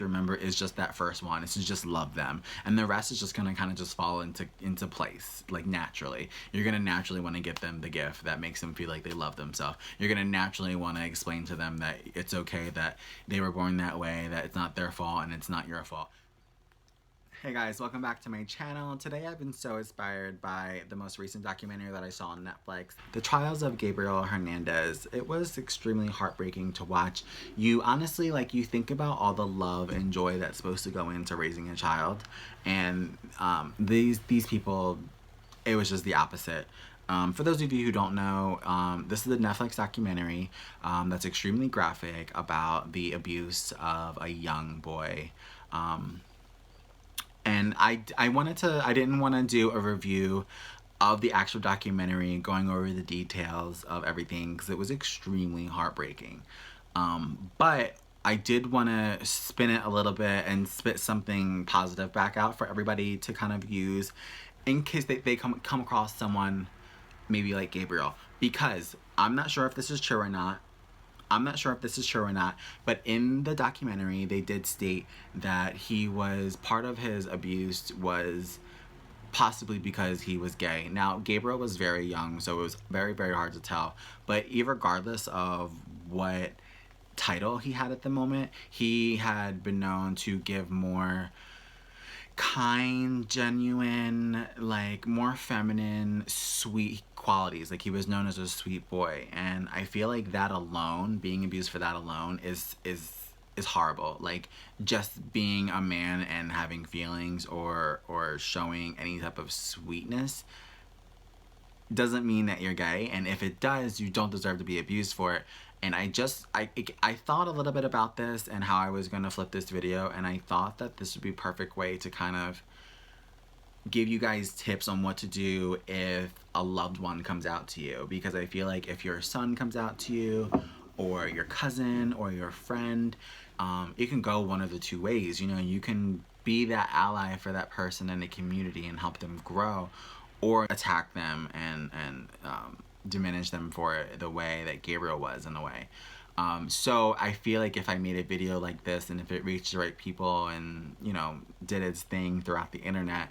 to remember is just that first one. It's to just love them, and the rest is just gonna kind of just fall into place, like naturally. You're gonna naturally want to give them the gift that makes them feel like they love themselves. You're gonna naturally want to explain to them that it's okay that they were born that way, that it's not their fault and it's not your fault. Hey guys, welcome back to my channel. Today I've been so inspired by the most recent documentary that I saw on Netflix, The Trials of Gabriel Hernandez. It was extremely heartbreaking to watch. You honestly, like, you think about all the love and joy that's supposed to go into raising a child, and these people, it was just the opposite. For those of you who don't know, this is a Netflix documentary that's extremely graphic about the abuse of a young boy. And I didn't want to do a review of the actual documentary, going over the details of everything, because it was extremely heartbreaking. But I did want to spin it a little bit and spit something positive back out for everybody to kind of use in case they come across someone maybe like Gabriel. Because I'm not sure if this is true or not. But in the documentary, they did state that part of his abuse was possibly because he was gay. Now, Gabriel was very young, so it was very, very hard to tell. But regardless of what title he had at the moment, he had been known to give more kind, genuine, like more feminine, sweet qualities. Like, he was known as a sweet boy, and I feel like that alone, being abused for that alone, is horrible. Like, just being a man and having feelings or showing any type of sweetness doesn't mean that you're gay, and if it does, you don't deserve to be abused for it. And I thought a little bit about this and how I was going to flip this video, and I thought that this would be a perfect way to kind of give you guys tips on what to do if a loved one comes out to you. Because I feel like if your son comes out to you, or your cousin, or your friend, it can go one of the two ways. You know, you can be that ally for that person in the community and help them grow, or attack them and diminish them for the way that Gabriel was, in a way. So I feel like if I made a video like this, and if it reached the right people and, you know, did its thing throughout the internet,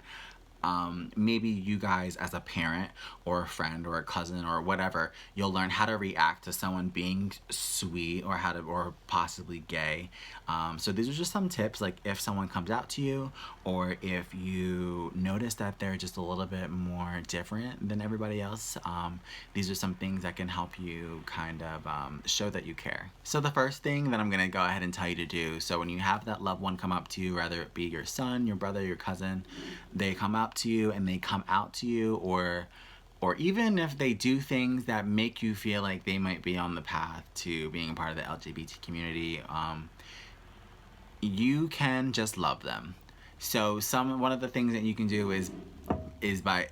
maybe you guys as a parent or a friend or a cousin or whatever, you'll learn how to react to someone being sweet or possibly gay. So these are just some tips, like if someone comes out to you, or if you notice that they're just a little bit more different than everybody else, these are some things that can help you kind of show that you care. So the first thing that I'm gonna go ahead and tell you to do, so when you have that loved one come up to you, whether it be your son, your brother, your cousin, they come up to you and they come out to you, or even if they do things that make you feel like they might be on the path to being a part of the LGBT community, you can just love them. So one of the things that you can do is by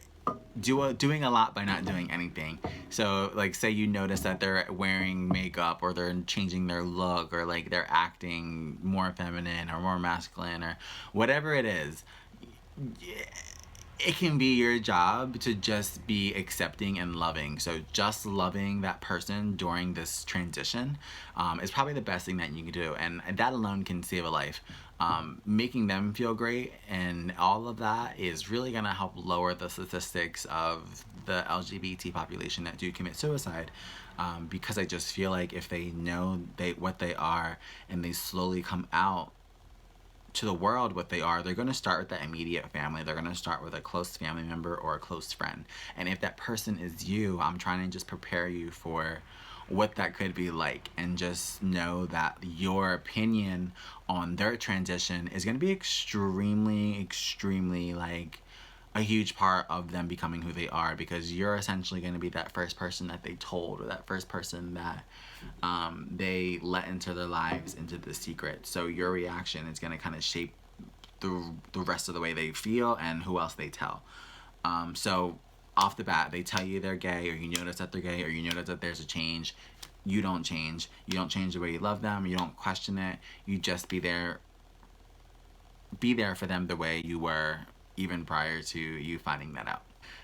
doing a lot by not doing anything. So, like, say you notice that they're wearing makeup, or they're changing their look, or like they're acting more feminine or more masculine, or whatever it is. It can be your job to just be accepting and loving. So just loving that person during this transition is probably the best thing that you can do, and that alone can save a life. Making them feel great and all of that is really gonna help lower the statistics of the LGBT population that do commit suicide, because I just feel like if they know what they are, and they slowly come out to the world what they are, they're going to start with that immediate family. They're going to start with a close family member or a close friend. And if that person is you, I'm trying to just prepare you for what that could be like, and just know that your opinion on their transition is going to be extremely like a huge part of them becoming who they are, because you're essentially going to be that first person that they told, or that first person that they let into their lives, into the secret. So your reaction is going to kind of shape the rest of the way they feel and who else they tell. So off the bat, they tell you they're gay, or you notice that they're gay, or you notice that there's a change. You don't change. You don't change the way you love them. You don't question it. You just be there for them the way you were even prior to you finding that out.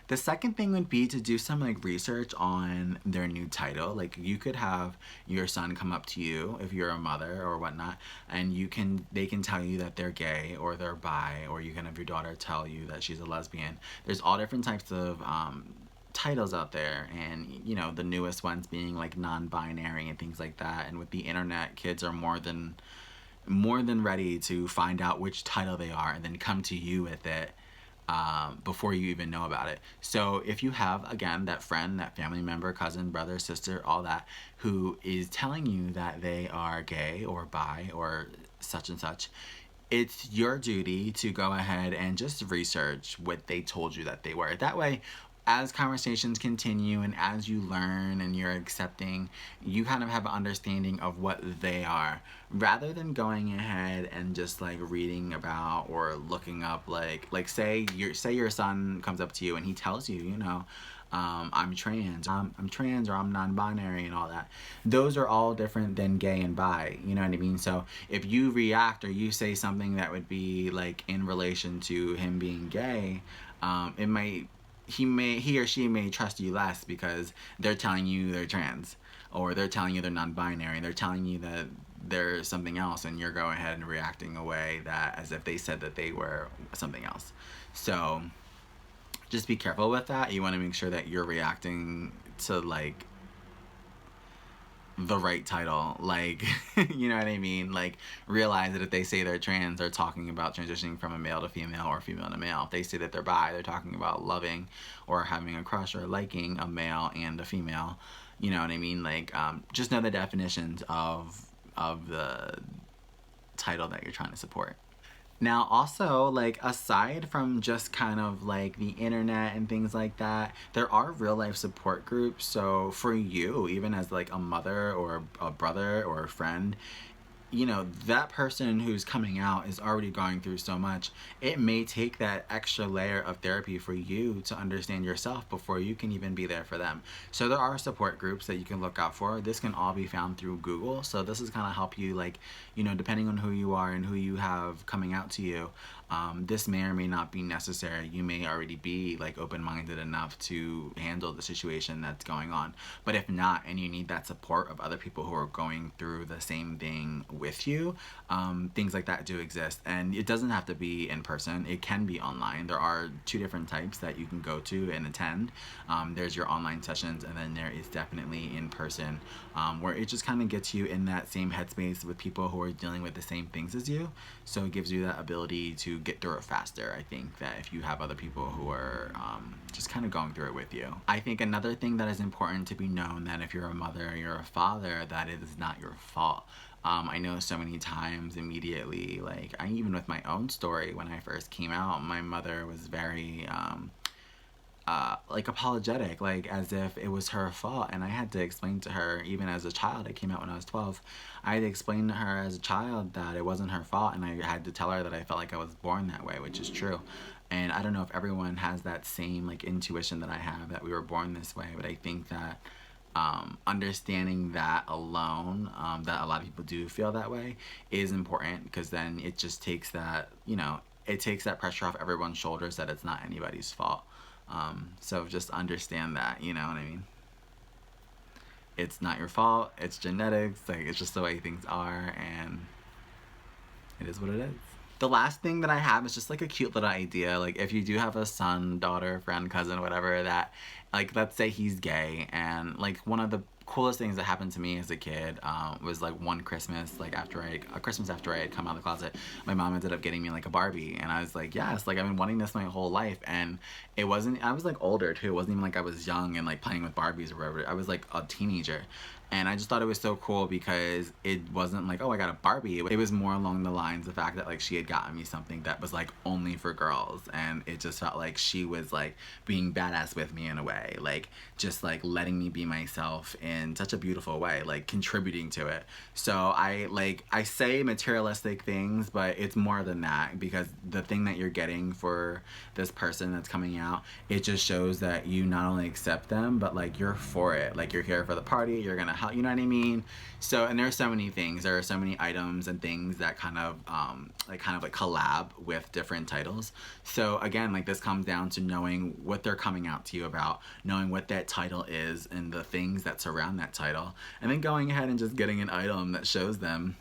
The second thing would be to do some like research on their new title. Like you could have your son come up to you if you're a mother or whatnot, and they can tell you that they're gay or they're bi, or you can have your daughter tell you that she's a lesbian. There's all different types of titles out there, and you know, the newest ones being like non-binary and things like that. And with the internet, kids are more than ready to find out which title they are and then come to you with it before you even know about it. So if you have, again, that friend, that family member, cousin, brother, sister, all that, who is telling you that they are gay or bi or such and such, it's your duty to go ahead and just research what they told you that they were. That way, as conversations continue and as you learn and you're accepting, you kind of have an understanding of what they are, rather than going ahead and just like reading about or looking up like say your son comes up to you and he tells you, you know, I'm trans, I'm trans, or I'm non-binary and all that. Those are all different than gay and bi, you know what I mean? So if you react or you say something that would be like in relation to him being gay, it might he or she may trust you less because they're telling you they're trans, or they're telling you they're non-binary, they're telling you that they're something else, and you're going ahead and reacting away that as if they said that they were something else. So just be careful with that. You want to make sure that you're reacting to like the right title, like you know what I mean? Like, realize that if they say they're trans, they're talking about transitioning from a male to female or female to male. If they say that they're bi, they're talking about loving or having a crush or liking a male and a female. You know what I mean? Like, just know the definitions of the title that you're trying to support. Now, also, like, aside from just kind of like the internet and things like that, there are real life support groups. So, for you, even as like a mother or a brother or a friend, you know, that person who's coming out is already going through so much. It may take that extra layer of therapy for you to understand yourself before you can even be there for them. So there are support groups that you can look out for. This can all be found through Google. So this is kind of help you, like, you know, depending on who you are and who you have coming out to you, this may or may not be necessary. You may already be like open-minded enough to handle the situation that's going on. But if not, and you need that support of other people who are going through the same thing with you, things like that do exist. And it doesn't have to be in person. It can be online. There are two different types that you can go to and attend. There's your online sessions, and then there is definitely in person, where it just kind of gets you in that same headspace with people who are dealing with the same things as you. So it gives you that ability to get through it faster. I think that if you have other people who are just kind of going through it with you. I think another thing that is important to be known, that if you're a mother or you're a father, that it is not your fault. I know so many times immediately, like, even with my own story, when I first came out, my mother was very like apologetic, like as if it was her fault. And I had to explain to her, even as a child, I came out when I was 12, I had to explain to her as a child that it wasn't her fault, and I had to tell her that I felt like I was born that way, which is true. And I don't know if everyone has that same like intuition that I have, that we were born this way, but I think that understanding that alone, that a lot of people do feel that way, is important, because then it just takes that, you know, it takes that pressure off everyone's shoulders that it's not anybody's fault. So just understand that, you know what I mean? It's not your fault, it's genetics, like, it's just the way things are, and it is what it is. The last thing that I have is just like a cute little idea. Like, if you do have a son, daughter, friend, cousin, whatever, that, like, let's say he's gay, and like one of the coolest things that happened to me as a kid was like one Christmas, like a Christmas after I had come out of the closet, my mom ended up getting me like a Barbie, and I was like, yes, like, I've been wanting this my whole life. And it wasn't, I was like older too, it wasn't even like I was young and like playing with Barbies or whatever. I was like a teenager. And I just thought it was so cool because it wasn't like, oh, I got a Barbie. It was more along the lines, the fact that like she had gotten me something that was like only for girls. And it just felt like she was like being badass with me in a way. Like, just like letting me be myself in such a beautiful way, like contributing to it. So I say materialistic things, but it's more than that, because the thing that you're getting for this person that's coming out, it just shows that you not only accept them, but like you're for it. Like, you're here for the party, you're gonna help, you know what I mean? So, and there are so many things, there are so many items and things that kind of collab with different titles. So again, like, this comes down to knowing what they're coming out to you about, knowing what that title is and the things that surround that title, and then going ahead and just getting an item that shows them,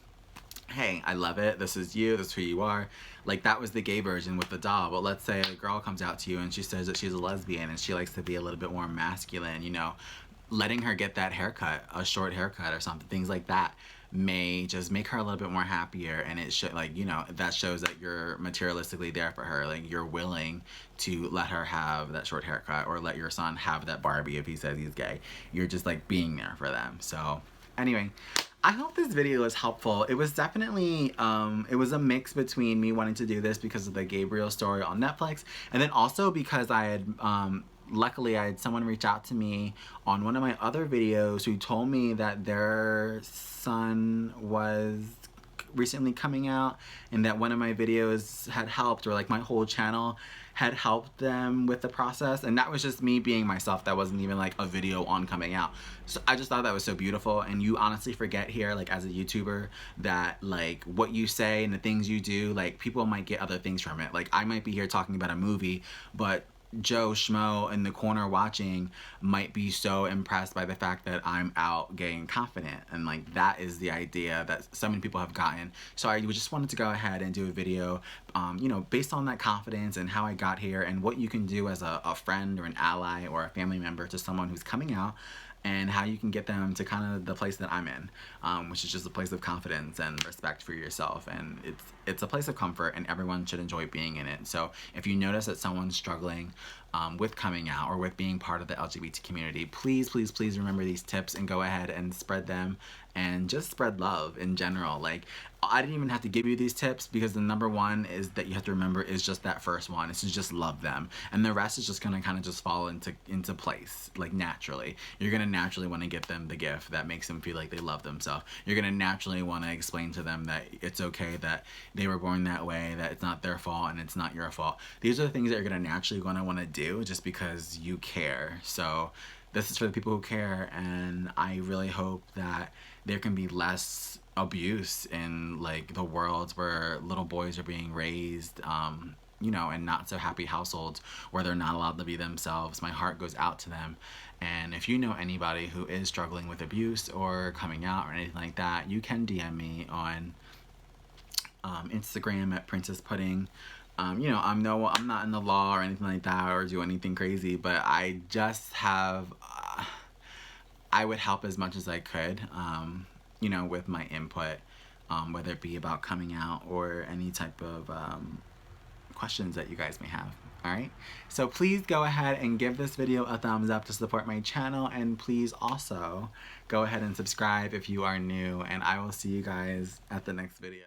hey, I love it, this is you, this is who you are. Like, that was the gay version with the doll, but let's say a girl comes out to you and she says that she's a lesbian and she likes to be a little bit more masculine, you know, letting her get that haircut, a short haircut or something, things like that, may just make her a little bit more happier. And it should, like, you know, that shows that you're materialistically there for her. Like, you're willing to let her have that short haircut, or let your son have that Barbie if he says he's gay. You're just, like, being there for them. So anyway, I hope this video was helpful. It was definitely, it was a mix between me wanting to do this because of the Gabriel story on Netflix, and then also because I had, luckily I had someone reach out to me on one of my other videos who told me that their son was recently coming out, and that one of my videos had helped, or like my whole channel had helped them with the process. And that was just me being myself. That wasn't even like a video on coming out. So I just thought that was so beautiful. And you honestly forget here, like, as a YouTuber, that like what you say and the things you do, like, people might get other things from it. Like, I might be here talking about a movie, but Joe Schmo in the corner watching might be so impressed by the fact that I'm out gay and confident, and like, that is the idea that so many people have gotten. So I just wanted to go ahead and do a video, you know, based on that confidence and how I got here, and what you can do as a friend or an ally or a family member to someone who's coming out, and how you can get them to kind of the place that I'm in, which is just a place of confidence and respect for yourself. And it's a place of comfort, and everyone should enjoy being in it. So if you notice that someone's struggling with coming out or with being part of the LGBT community, please, please, please remember these tips and go ahead and spread them, and just spread love in general. Like, I didn't even have to give you these tips, because the number one is that you have to remember is just that first one. It's to just love them, and the rest is just gonna kind of just fall into place, like, naturally. You're gonna naturally want to get them the gift that makes them feel like they love themselves. You're gonna naturally want to explain to them that it's okay, that they were born that way, that it's not their fault and it's not your fault. These are the things that you're gonna naturally gonna want to do just because you care. So this is for the people who care, and I really hope that there can be less abuse in, like, the worlds where little boys are being raised, you know, in not so happy households where they're not allowed to be themselves. My heart goes out to them. And if you know anybody who is struggling with abuse or coming out or anything like that, you can DM me on Instagram at Princess Pudding. You know, I'm not in the law or anything like that, or do anything crazy, but I just have, I would help as much as I could, you know, with my input, whether it be about coming out or any type of questions that you guys may have. Alright, so please go ahead and give this video a thumbs up to support my channel, and please also go ahead and subscribe if you are new, and I will see you guys at the next video.